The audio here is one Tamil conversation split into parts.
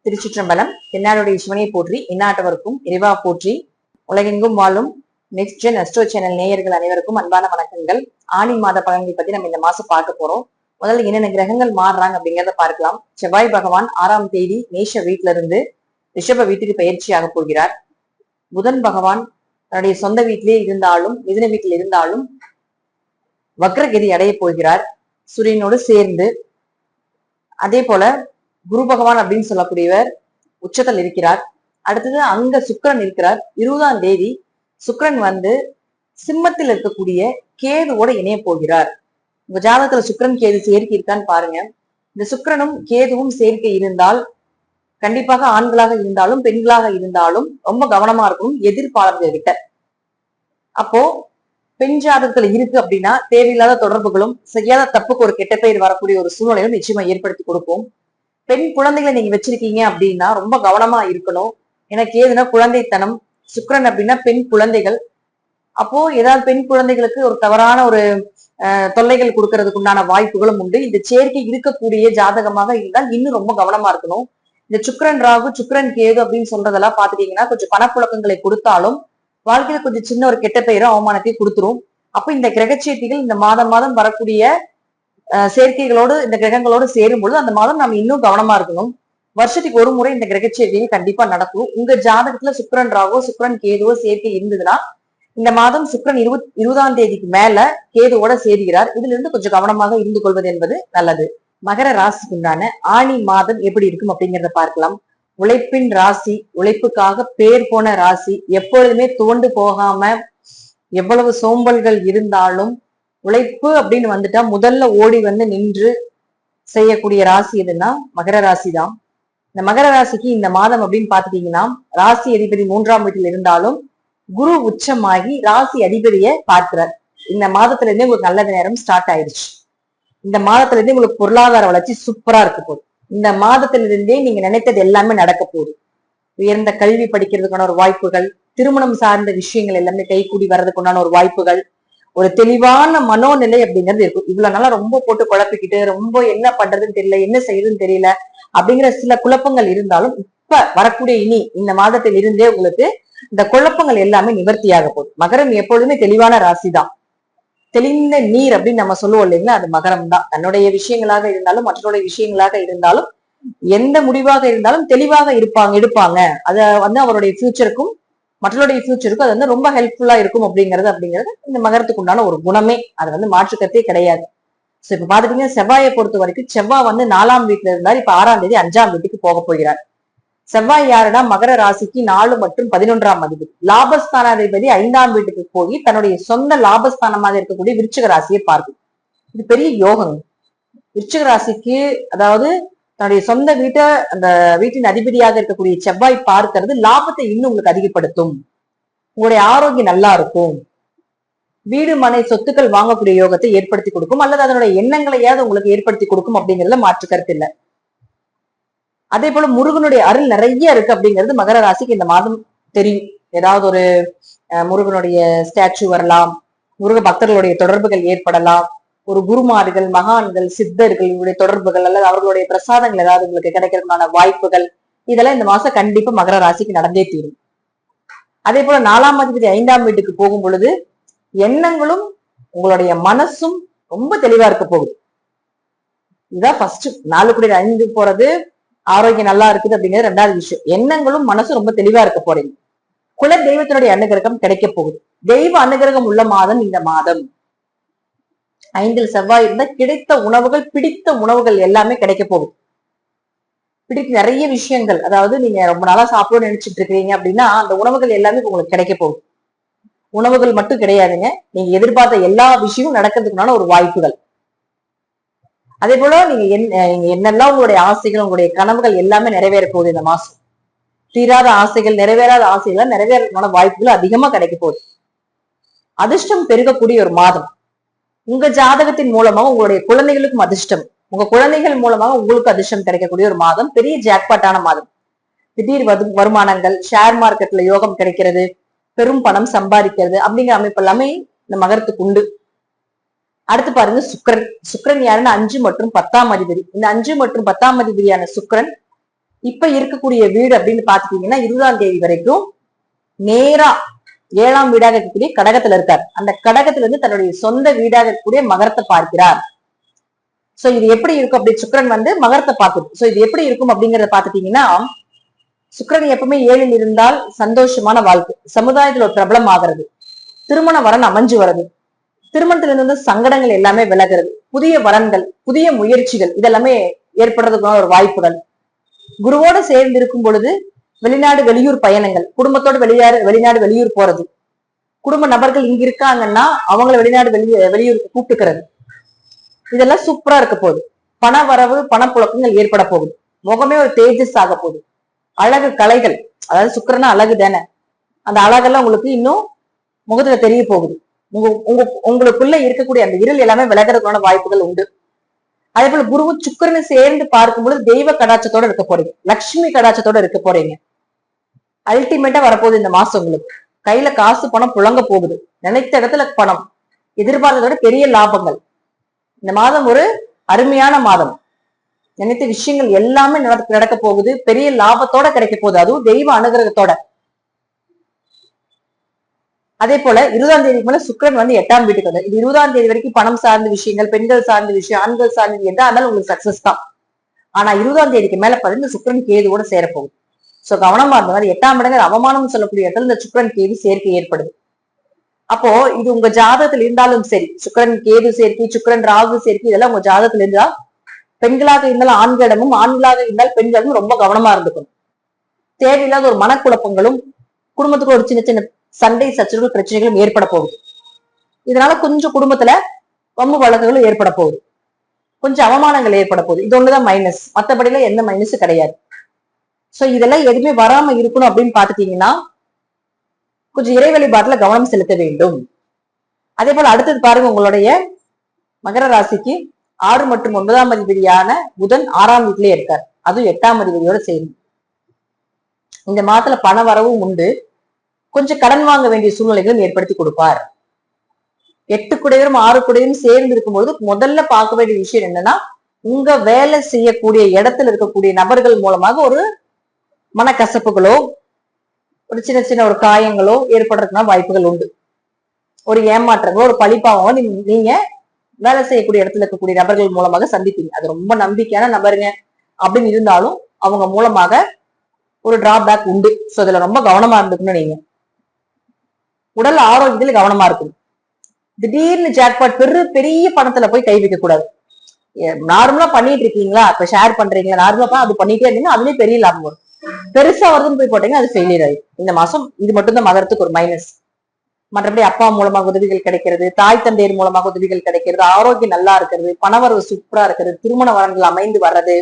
திருச்சிற்றம்பலம். தென்னாடுடைய சிவனை போற்றி, இந்நாட்டவருக்கும் இறைவா போற்றி. உலகெங்கும் வாழும் நெக்ஸ்ட் ஜென் அஸ்ட்ரோ சேனல் நேயர்கள் அனைவருக்கும் அன்பான வணக்கங்கள். ஆனி மாத பலன்கள் பத்தி நம்ம இந்த மாசம் பார்க்க போறோம். முதல்ல என்னென்ன கிரகங்கள் மாறுறாங்க அப்படிங்கிறத பார்க்கலாம். செவ்வாய் பகவான் 6ஆம் தேதி மேஷ வீட்டுல இருந்து ரிஷப வீட்டுக்கு பயிற்சியாக போகிறார். புதன் பகவான் தன்னுடைய சொந்த வீட்டிலே இருந்தாலும் மிதுன வீட்டில் இருந்தாலும் வக்ரகதி அடைய போகிறார் சூரியனோடு சேர்ந்து. அதே போல குரு பகவான் அப்படின்னு சொல்லக்கூடியவர் உச்சத்தில் இருக்கிறார். அடுத்தது அங்க சுக்கிரன் இருக்கிறார். 20ஆம் தேதி சுக்கிரன் வந்து சிம்மத்தில் இருக்கக்கூடிய கேதுவோட இணைய போகிறார். உங்க ஜாதகத்துல சுக்கிரன் கேது சேர்க்கை இருக்கான்னு பாருங்க. இந்த சுக்கிரனும் கேதுவும் சேர்க்கை இருந்தால் கண்டிப்பாக ஆண்களாக இருந்தாலும் பெண்களாக இருந்தாலும் ரொம்ப கவனமா இருக்கணும் எதிர்ப்பாளர்கள் கிட்ட. அப்போ பெண் ஜாதகத்துல இருக்கு அப்படின்னா தேவையில்லாத தொடர்புகளும் செய்யாத தப்புக்கு ஒரு கெட்ட பெயர் வரக்கூடிய ஒரு சூழ்நிலையும் நிச்சயமா ஏற்படுத்தி கொடுக்கும். பெண் குழந்தைகளை நீங்க வச்சிருக்கீங்க அப்படின்னா ரொம்ப கவனமா இருக்கணும். ஏன்னா கேதுனா குழந்தைத்தனம், சுக்கிரன் அப்படின்னா பெண் குழந்தைகள். அப்போ ஏதாவது பெண் குழந்தைகளுக்கு ஒரு தவறான ஒரு தொல்லைகள் கொடுக்கறதுக்கு உண்டான வாய்ப்புகளும் உண்டு. இந்த சேர்க்கை இருக்கக்கூடிய ஜாதகமாக இருந்தால் இன்னும் ரொம்ப கவனமா இருக்கணும். இந்த சுக்கிரன் ராகு, சுக்கிரன் கேது அப்படின்னு சொல்றதெல்லாம் பாத்துட்டீங்கன்னா கொஞ்சம் பணப்புழக்கங்களை கொடுத்தாலும் வாழ்க்கையில கொஞ்சம் சின்ன ஒரு கெட்ட பெயரும் அவமானத்தையும் கொடுத்துரும். அப்ப இந்த கிரகச்சேர்க்கைகள் இந்த மாதம் வரக்கூடிய சேர்க்கைகளோடு இந்த கிரகங்களோடு சேரும் பொழுது அந்த மாதம் நம்ம இன்னும் கவனமா இருக்கணும். வருஷத்துக்கு ஒரு முறை இந்த கிரகச்சேர்க்கைகள் கண்டிப்பா நடக்கும். உங்க ஜாதகத்துல சுக்கிரன் ராகோ சுக்கிரன் கேதுவோ சேர்க்கை இருந்ததுன்னா இந்த மாதம் சுக்கிரன் 20ஆம் தேதிக்கு மேல கேதுவோட சேர்கிறார். இதுல இருந்து கொஞ்சம் கவனமாக இருந்து கொள்வது என்பது நல்லது. மகர ராசிக்கு உண்டான ஆணி மாதம் எப்படி இருக்கும் அப்படிங்கிறத பார்க்கலாம். உழைப்பின் ராசி, உழைப்புக்காக பேர் போன ராசி. எப்பொழுதுமே துவண்டு போகாம எவ்வளவு சோம்பல்கள் இருந்தாலும் உழைப்பு அப்படின்னு வந்துட்டா முதல்ல ஓடி வந்து நின்று செய்யக்கூடிய ராசி எதுன்னா மகர ராசி தான். இந்த மகர ராசிக்கு இந்த மாதம் அப்படின்னு பாத்துட்டீங்கன்னா ராசி அதிபதி 3ஆம் வீட்டில் இருந்தாலும் குரு உச்சமாகி ராசி அதிபதியை பார்க்கிறார். இந்த மாதத்துல இருந்தே உங்களுக்கு நல்ல நேரம் ஸ்டார்ட் ஆயிடுச்சு. இந்த மாதத்துல இருந்தே உங்களுக்கு பொருளாதார வளர்ச்சி சூப்பரா இருக்க போகுது. இந்த மாதத்துல இருந்தே நீங்க நினைத்தது எல்லாமே நடக்க போகுது. உயர்ந்த கல்வி படிக்கிறதுக்கான ஒரு வாய்ப்புகள், திருமணம் சார்ந்த விஷயங்கள் எல்லாமே கைகூடி வர்றதுக்குண்டான ஒரு வாய்ப்புகள், ஒரு தெளிவான மனோநிலை அப்படிங்கிறது இருக்கும். இவ்வளவு நாளா ரொம்ப போட்டு குழப்பிக்கிட்டு ரொம்ப என்ன பண்றதுன்னு தெரியல, என்ன செய்யறதுன்னு தெரியல அப்படிங்கிற சில குழப்பங்கள் இருந்தாலும் இப்ப வரக்கூடிய இனி இந்த மாதத்தில் இருந்தே உங்களுக்கு இந்த குழப்பங்கள் எல்லாமே நிவர்த்தியாக போகுது. மகரம் எப்பொழுதுமே தெளிவான ராசி தான். தெளிந்த நீர் அப்படின்னு நம்ம சொல்லுவோம் இல்லைங்களா, அது மகரம் தான். தன்னுடைய விஷயங்களாக இருந்தாலும் மற்றவருடைய விஷயங்களாக இருந்தாலும் எந்த முடிவாக இருந்தாலும் தெளிவாக எடுப்பாங்க. அது வந்து அவருடைய ஃபியூச்சருக்கும் மற்றவருடைய ஃபியூச்சருக்கும் அது வந்து ரொம்ப ஹெல்ப்ஃபுல்லா இருக்கும் அப்படிங்கிறது இந்த மகரத்துக்கு உண்டான ஒரு குணமே. அது வந்து மாற்றுக்கத்தே கிடையாது. சோ இப்ப பாத்துட்டீங்கன்னா செவ்வாயை பொறுத்த வரைக்கும் செவ்வாய் வந்து 4ஆம் வீட்டுல இருந்தாரு. இப்ப 6ஆம் தேதி 5ஆம் வீட்டுக்கு போக போகிறார். செவ்வாய் யாருன்னா மகர ராசிக்கு 4 மற்றும் 11ஆம் அதிபதி. லாபஸ்தானாதிபதி 5ஆம் வீட்டுக்கு போய் தன்னுடைய சொந்த லாபஸ்தானமாக இருக்கக்கூடிய விருச்சிக ராசியை பார்க்கும். இது பெரிய யோகம். விருச்சிக ராசிக்கு அதாவது தன்னுடைய சொந்த வீட்டை அந்த வீட்டின் அதிபதியாக இருக்கக்கூடிய செவ்வாய் பார்க்கிறது லாபத்தை இன்னும் உங்களுக்கு அதிகப்படுத்தும். உங்களுடைய ஆரோக்கியம் நல்லா இருக்கும். வீடு மனை சொத்துக்கள் வாங்கக்கூடிய யோகத்தை ஏற்படுத்தி கொடுக்கும், அல்லது அதனுடைய எண்ணங்களையாவது உங்களுக்கு ஏற்படுத்தி கொடுக்கும் அப்படிங்கிறதுல மாற்று கருத்து இல்லை. அதே போல முருகனுடைய அருள் நிறைய இருக்கு அப்படிங்கிறது மகர ராசிக்கு இந்த மாதம் தெரியும். ஏதாவது ஒரு முருகனுடைய ஸ்டாச்சு வரலாம், முருக பக்தர்களுடைய தொடர்புகள் ஏற்படலாம், ஒரு குருமார்கள் மகான்கள் சித்தர்கள் இவருடைய தொடர்புகள் அல்லது அவர்களுடைய பிரசாதங்கள் ஏதாவது உங்களுக்கு கிடைக்கிறதுக்கான வாய்ப்புகள் இதெல்லாம் இந்த மாசம் கண்டிப்பா மகர ராசிக்கு நடந்தே தீரும். அதே போல 4ஆம் அதிபதி 5ஆம் வீட்டுக்கு போகும் பொழுது எண்ணங்களும் உங்களுடைய மனசும் ரொம்ப தெளிவா இருக்க போகுது. இதுதான் ஃபர்ஸ்ட். 4 போறது ஆரோக்கியம் நல்லா இருக்குது அப்படிங்கிறது 2வது விஷயம். எண்ணங்களும் மனசும் ரொம்ப தெளிவா இருக்க போறீங்க. குல தெய்வத்தினுடைய அனுகிரகம் கிடைக்க போகுது. தெய்வ அனுகிரகம் உள்ள மாதம் இந்த மாதம். 5ல் செவ்வாய் இருந்தா கிடைத்த உணவுகள், பிடித்த உணவுகள் எல்லாமே கிடைக்க போகுது. நிறைய விஷயங்கள், அதாவது நீங்க ரொம்ப நாளா சாப்பிடணும்னு நினைச்சிட்டு இருக்கீங்க அப்படின்னா அந்த உணவுகள் எல்லாமே உங்களுக்கு கிடைக்க போகுது. உணவுகள் மட்டும் கிடையாதுங்க, நீங்க எதிர்பார்த்த எல்லா விஷயமும் நடக்கிறதுக்குனால ஒரு வாய்ப்புகள். அதே போல நீங்க என்னெல்லாம் உங்களுடைய ஆசைகள் உங்களுடைய கனவுகள் எல்லாமே நிறைவேற போகுது. இந்த மாசம் தீராத ஆசைகள், நிறைவேறாத ஆசைகள் நிறைவேறதுக்கான வாய்ப்புகள் அதிகமா கிடைக்க போகுது. அதிர்ஷ்டம் பெருகக்கூடிய ஒரு மாதம். உங்க ஜாதகத்தின் மூலமாக உங்களுடைய குழந்தைகளுக்கும் அதிர்ஷ்டம், உங்க குழந்தைகள் மூலமாக உங்களுக்கு அதிர்ஷ்டம் கிடைக்கக்கூடிய ஒரு மாதம். பெரிய ஜாக்பாட்டான மாதம். திடீர் வருமானங்கள், ஷேர் மார்க்கெட்ல யோகம் கிடைக்கிறது, பெரும் பணம் சம்பாதிக்கிறது அப்படிங்கிற அமைப்பு எல்லாமே இந்த மகரத்துக்கு உண்டு. அடுத்து பாருங்க சுக்கிரன். சுக்கிரன் யாருன்னா 5 மற்றும் 10ஆம் அதிபதி. இந்த 5 மற்றும் 10ஆம் அதிபதியான சுக்கிரன் இப்ப இருக்கக்கூடிய வீடு அப்படின்னு பாத்துட்டீங்கன்னா 20ஆம் தேதி வரைக்கும் நேரா 7ஆம் வீடாக இருக்கக்கூடிய கடகத்துல இருக்கார். அந்த கடகத்துல இருந்து தன்னுடைய சொந்த வீடாக இருக்கக்கூடிய மகரத்தை பார்க்கிறார். சோ இது எப்படி இருக்கும் அப்படி சுக்கிரன் வந்து மகரத்தை பார்க்குது. சோ இது எப்படி இருக்கும் அப்படிங்கறத பாத்துட்டீங்கன்னா, சுக்கிரன் எப்பவுமே 7ல் இருந்தால் சந்தோஷமான வாழ்க்கை, சமுதாயத்துல ஒரு பிரபலம் ஆகிறது, திருமண வரன் அமைஞ்சு வருது, திருமணத்துல இருந்து சங்கடங்கள் எல்லாமே விலகிறது, புதிய வரன்கள், புதிய முயற்சிகள் இதெல்லாமே ஏற்படுறதுக்கான ஒரு வாய்ப்புகள். குருவோட சேர்ந்து இருக்கும் பொழுது வெளிநாடு வெளியூர் பயணங்கள், குடும்பத்தோட வெளிநாடு வெளியூர் போறது, குடும்ப நபர்கள் இங்க இருக்காங்கன்னா அவங்கள வெளிநாடு வெளியூருக்கு கூப்பிட்டுக்கிறது, இதெல்லாம் சூப்பரா இருக்க போகுது. பண வரவு பணப்புழக்கங்கள் ஏற்பட போகுது, முகமே ஒரு தேஜஸ் ஆக போகுது, அழகு கலைகள், அதாவது சுக்கிரனா அழகு தானே, அந்த அழகெல்லாம் உங்களுக்கு இன்னும் முகத்துல தெரிய போகுது. உங்களுக்குள்ள இருக்கக்கூடிய அந்த இருள் எல்லாமே விலகிறதுக்கான வாய்ப்புகள் உண்டு. அதே போல குருவும் சுக்கிரனும் சேர்ந்து பார்க்கும்பொழுது தெய்வ கடாட்சத்தோட இருக்க போறீங்க, லட்சுமி கடாட்சத்தோட இருக்க போறீங்க. அல்டிமேட்டா வரப்போகுது இந்த மாசம். உங்களுக்கு கையில காசு பணம் புழங்க போகுது, நினைத்த இடத்துல பணம், எதிர்பார்த்ததோட பெரிய லாபங்கள். இந்த மாதம் ஒரு அருமையான மாதம், நினைத்த விஷயங்கள் எல்லாமே நடக்க போகுது, பெரிய லாபத்தோட கிடைக்க போகுது, அதுவும் தெய்வ அனுகிரகத்தோட. அதே போல 20ஆம் தேதிக்கு மேல சுக்கிரன் வந்து 8ஆம் வீட்டுக்கு வந்து, இது 20ஆம் தேதி வரைக்கும் பணம் சார்ந்த விஷயங்கள், பெண்கள் சார்ந்த விஷயம், ஆண்கள் சார்ந்த எதா இருந்தாலும் உங்களுக்கு சக்சஸ் தான். ஆனா 20ஆம் தேதிக்கு மேல பாத்தீங்கன்னா சுக்கிரன் கேதுவோட சேரப்போகுது. சோ கவனமா இருந்த மாதிரி 8ஆம் இடங்கள் அவமானம் சொல்லக்கூடிய இடத்துல இந்த சுக்கிரன் கேது சேர்க்கை ஏற்படுது. அப்போ இது உங்க ஜாதகத்துல இருந்தாலும் சரி, சுக்கிரன் கேது சேர்க்கை, சுக்கிரன் ராகு சேர்க்கை, இதெல்லாம் உங்க ஜாதகத்துல இருந்தா பெண்களாக இருந்தாலும் ஆண்களிடமும், ஆண்களாக இருந்தால் பெண்களிடமும் ரொம்ப கவனமா இருந்துக்கணும். தேவையில்லாத ஒரு மனக்குழப்பங்களும், குடும்பத்துக்கு ஒரு சின்ன சின்ன சண்டை சச்சரவு பிரச்சனைகளும் ஏற்பட போகுது. இதனால கொஞ்சம் குடும்பத்துல வம்பு வழக்குகளும் ஏற்பட போகுது, கொஞ்சம் அவமானங்கள் ஏற்பட போகுது. இது ஒண்ணுதான் மைனஸ், மற்றபடியில எந்த மைனஸும் கிடையாது. சோ இதெல்லாம் எதுவுமே வராம இருக்கணும் அப்படின்னு பாத்துட்டீங்கன்னா கொஞ்சம் இறை வழிபாட்டுல கவனம் செலுத்த வேண்டும். அதே போல அடுத்தது பாருங்க, உங்களுடைய மகர ராசிக்கு 6 மற்றும் 9ஆம் அதிபதியான புதன் 6ஆம் வீட்டிலே இருக்கார், அதுவும் 8ஆம் அதிபதியோட சேர்ந்து. இந்த மாதத்துல பண வரவும் உண்டு, கொஞ்சம் கடன் வாங்க வேண்டிய சூழ்நிலைகளும் ஏற்படுத்தி கொடுப்பார். 8 குடையரும் 6 குடையும் சேர்ந்து இருக்கும்போது முதல்ல பார்க்க வேண்டிய விஷயம் என்னன்னா, உங்க வேலை செய்யக்கூடிய இடத்துல இருக்கக்கூடிய நபர்கள் மூலமாக ஒரு மனக்கசப்புகளோ, ஒரு சின்ன சின்ன ஒரு காயங்களோ ஏற்படுறதுக்கான வாய்ப்புகள் உண்டு. ஒரு ஏமாற்றங்களோ, ஒரு பழிப்பாவோ நீங்க வேலை செய்யக்கூடிய இடத்துல இருக்கக்கூடிய நபர்கள் மூலமாக சந்திப்பீங்க. அது ரொம்ப நம்பிக்கையான நபருங்க அப்படின்னு இருந்தாலும் அவங்க மூலமாக ஒரு டிராபேக் உண்டு. சோ இதுல ரொம்ப கவனமா இருந்துக்கணும். நீங்க உடல் ஆரோக்கியத்துல கவனமா இருக்கணும். திடீர்னு ஜாக்பாட் பெரிய பணத்துல போய் கை வைக்க கூடாது. நார்மலா பண்ணிட்டு இருக்கீங்களா, இப்ப ஷேர் பண்றீங்களா, நார்மலா அது பண்ணிட்டே இருந்தீங்கன்னா அதுலயே பெரிய லாபம் வரும். பெருசா வருதுன்னு போய் போட்டீங்கன்னா அது ஃபெயிலியர் ஆயிடும். இந்த மாசம் இது மட்டும் தான் மகரத்துக்கு ஒரு மைனஸ். மற்றபடி அப்பா மூலமாக உதவிகள் கிடைக்கிறது, தாய் தந்தையர் மூலமாக உதவிகள் கிடைக்கிறது, ஆரோக்கியம் நல்லா இருக்கிறது, பணவரவு சூப்பரா இருக்கிறது, திருமண வரன்கள் அமைந்து வர்றது,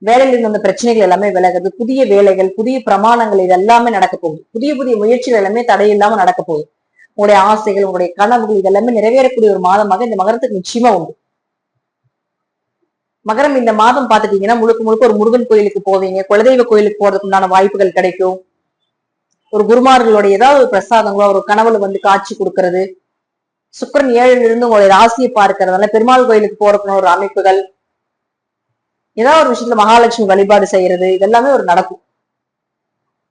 வேலையில இருந்த அந்த பிரச்சனைகள் எல்லாமே விலகுது, புதிய வேலைகள், புதிய பிரமாணங்கள் இது எல்லாமே நடக்க போகுது, புதிய புதிய முயற்சிகள் எல்லாமே தடையில்லாம நடக்க போகுது. உங்களுடைய ஆசைகள், உங்களுடைய கனவுகள் இதெல்லாமே நிறைவேறக்கூடிய ஒரு மாதமாக இந்த மகரத்துக்கு நிச்சயமா உண்டு. மகரம் இந்த மாதம் பாத்துட்டீங்கன்னா முழுக்க முழுக்க ஒரு முருகன் கோயிலுக்கு போவீங்க, குலதெய்வ கோயிலுக்கு போறதுக்கு உண்டான வாய்ப்புகள் கிடைக்கும். ஒரு குருமார்களுடைய ஏதாவது ஒரு பிரசாதங்களோ, ஒரு கனவுல வந்து காட்சி கொடுக்கறது, சுக்கிரன் 7ல் இருந்து உங்களுடைய ராசியை பார்க்கறதுனால பெருமாள் கோயிலுக்கு போறதுக்கு ஒரு அமைப்புகள், ஏதாவது ஒரு விஷயத்துல மகாலட்சுமி வழிபாடு செய்யறது, இதெல்லாமே ஒரு நடக்கும்.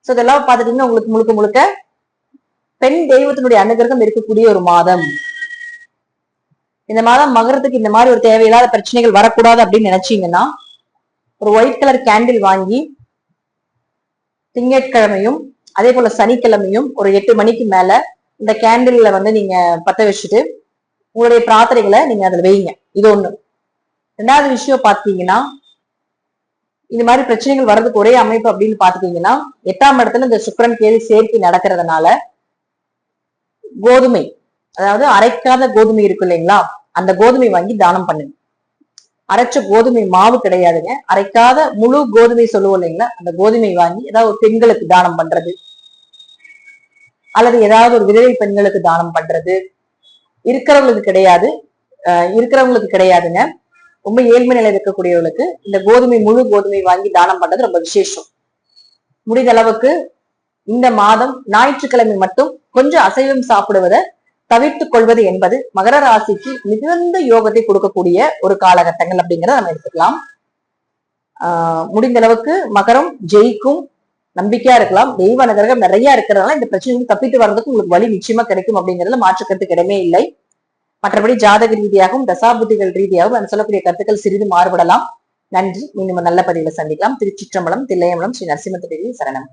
சோ இதெல்லாம் பாத்துட்டீங்கன்னா உங்களுக்கு முழுக்க முழுக்க பெண் தெய்வத்தினுடைய அனுகிரகம் இருக்கக்கூடிய ஒரு மாதம். இந்த மாதம் மகரத்துக்கு இந்த மாதிரி ஒரு தேவையில்லாத பிரச்சனைகள் வரக்கூடாது அப்படின்னு நினைச்சீங்கன்னா ஒரு ஒயிட் கலர் கேண்டில் வாங்கி திங்கட்கிழமையும் அதே போல சனிக்கிழமையும் ஒரு 8 மணிக்கு மேல இந்த கேண்டில்ல வந்து நீங்க பத்த வச்சுட்டு உங்களுடைய பிரார்த்தனைகளை நீங்க அதுல வைங்க. இது ஒண்ணு. 2வது விஷயம் பாத்தீங்கன்னா, இந்த மாதிரி பிரச்சனைகள் வர்றதுக்கு ஒரே அமைப்பு அப்படின்னு பாத்துட்டீங்கன்னா 8ஆம் இடத்துல இந்த சுக்கிரன் கேது சேர்க்கை நடக்கிறதுனால கோதுமை, அதாவது அரைக்காத கோதுமை இருக்கு இல்லைங்களா, அந்த கோதுமை வாங்கி தானம் பண்ணுங்க. அரைச்ச கோதுமை மாவு கிடையாதுங்க, அரைக்காத முழு கோதுமை சொல்லுவோம் இல்லைங்களா, அந்த கோதுமை வாங்கி ஏதாவது ஒரு பெண்களுக்கு தானம் பண்றது, அல்லது ஏதாவது ஒரு விதவை பெண்களுக்கு தானம் பண்றது, இருக்கிறவங்களுக்கு கிடையாதுங்க, ரொம்ப ஏழ்மை நிலை இருக்கக்கூடியவர்களுக்கு இந்த கோதுமை முழு கோதுமை வாங்கி தானம் பண்றது ரொம்ப விசேஷம். முடிந்த அளவுக்கு இந்த மாதம் ஞாயிற்றுக்கிழமை மட்டும் கொஞ்சம் அசைவம் சாப்பிடுவதை தவிர்த்துக் கொள்வது என்பது மகர ராசிக்கு மிகுந்த யோகத்தை கொடுக்கக்கூடிய ஒரு காலகட்டங்கள் அப்படிங்கிறத நம்ம எடுத்துக்கலாம். முடிந்த அளவுக்கு மகரம் ஜெயிக்கும், நம்பிக்கையா இருக்கலாம். தெய்வ அனுகிரகம் நிறைய இருக்கிறதுனால இந்த பிரச்சனைக்கு தப்பிட்டு வர்றதுக்கு உங்களுக்கு வழி நிச்சயமா கிடைக்கும் அப்படிங்கிறதுல மாற்றுக்கருத்துக்கு இடமே இல்லை. மற்றபடி ஜாதக ரீதியாகவும் தசாபுத்திகள் ரீதியாகவும் நான் சொல்லக்கூடிய கருத்துக்கள் சிறிது மாறுபடலாம். நன்றி. மீண்டும் நல்ல பதிவுல சந்திக்கலாம். திருச்சிற்றம்பலம், தில்லையம்பலம், ஸ்ரீ நரசிம்ம தேவி சரணம்.